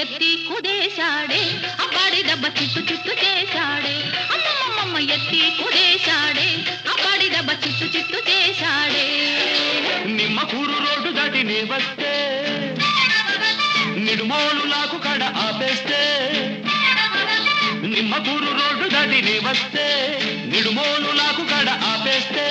ఎత్తి కుదేశాడే అబ్బాడి దెబ్బ చిత్తు చిత్తు చేశాడే అమ్మమ్మమ్మ ఎత్తి కుదేశాడే అబ్బాడి దెబ్బ చిత్తు చిత్తు చేశాడే నిమ్మ కూరు రోడ్డు దాటి నీ వస్తే నిడుమోలు లాకు కడ ఆపేస్తే నిమ్మ కూరు రోడ్డు దాటి నీ వస్తే నిడుమోలు లాకు కడ ఆపేస్తే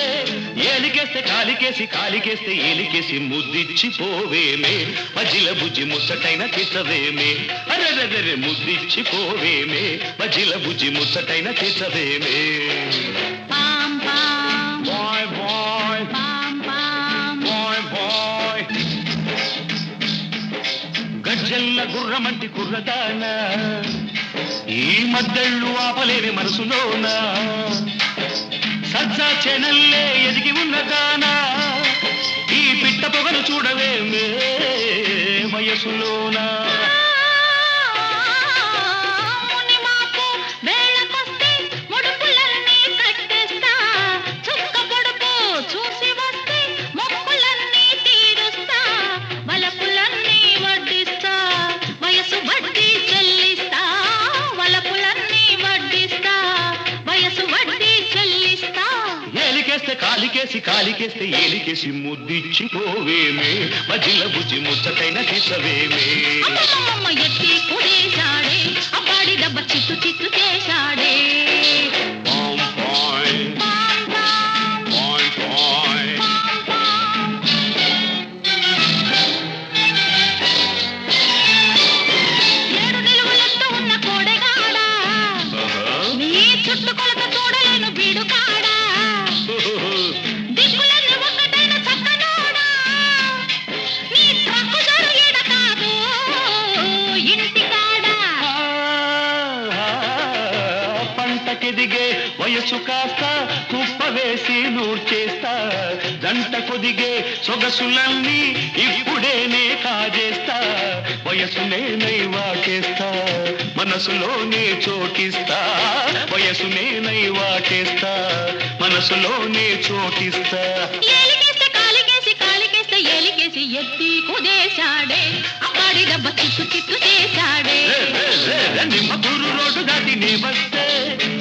ఏలికేస్తే కాలికేసి కాలికేస్తే ఏలికేసి ముద్దిచ్చి పోవేమే మజిల బుజ్జి ముచ్చటైన తీసవేమే అరెరెరె ముద్దిచ్చి పోవేమే మజిల బుజ్జి ముచ్చటైన తీసవేమే పాం పాం బాయ్ బాయ్ పాం పాం బాయ్ బాయ్ గజ్జల్ల గుర్రమంటి కుర్రదాన ఈ మద్దళ్ళు ఆపలేని మనసులోన సజ్జా చెనల్లే ఎదిగి ఉన్నదానా ఈ పిట్ట పొగను చూడవేమే వయసులోనా మునిమాపు వేళకొస్తే ముడుపులన్నీ కట్టేస్తా చుక్క పొడుపు చూసి వస్తే మొక్కులన్నీ తీరుస్తా వలపులన్నీ వడ్డిస్తా వయసు వడ్డీ చెల్లిస్తా వలపులన్నీ వడ్డిస్తా వయసు వడ్డీ చెల్లిస్తా ఏలికేస్తే కాలికేసి కాలికేస్తే ఏలికేసి ముద్దిచ్చి పోవేమే మజిల బుజ్జి ముచ్చటైన తీసవేమే అమ్మమ్మమ్మ ఎత్తి కుదేశాడే అబ్బాడి దెబ్బ చిత్తు చిత్తు చేశాడే పాం పాయ్ పాం పాం పాయ్ పాయ్ పాం పాం ఏడు నిలువులెత్తు ఉన్న కోడెగాడా నీ చుట్టుకొలత చూడలేను బీడుకాడా దిక్కులన్నీ ఒక్కటైన చక్కనోడా నీ ట్రక్కు జరు ఈడ కాదు ఇంటికాడా పంటకెదిగే వయసు కాస్త కుప్ప వేసి నూర్చేస్తా జంట కొదిగే సొగసులన్నీ ఇప్పుడేనే కాజేస్తా వయసునే నైవాటేస్తా మనసులోనే చోటిస్తా వయసునే నైవాటేస్తా మనసులోనే చోటిస్తా ఏలికేస్తే కాలికేసి కాలికేస్తే ఏలికేసి ఎత్తి కుదేశాడే అబ్బాడి దెబ్బ చిత్తు చిత్తు చేశాడే నిమ్మ గురు రోడ్డు దాటి నీ వస్తే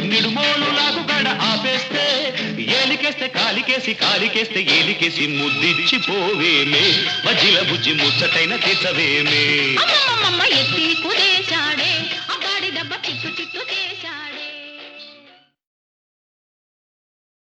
నిడుమోలు లాగు గడ ఆపేస్తే ఏలికేస్తే కాలికేసి కాలికేస్తే ఏలికేసి ముద్దిచ్చి పోవేమే మజిల బుజ్జి ముచ్చటైన తీసవేమే అమ్మమ్మమ్మ ఎత్తి కుదేశాడే అబ్బాడి దెబ్బ చిత్తు చిత్తు చేశాడే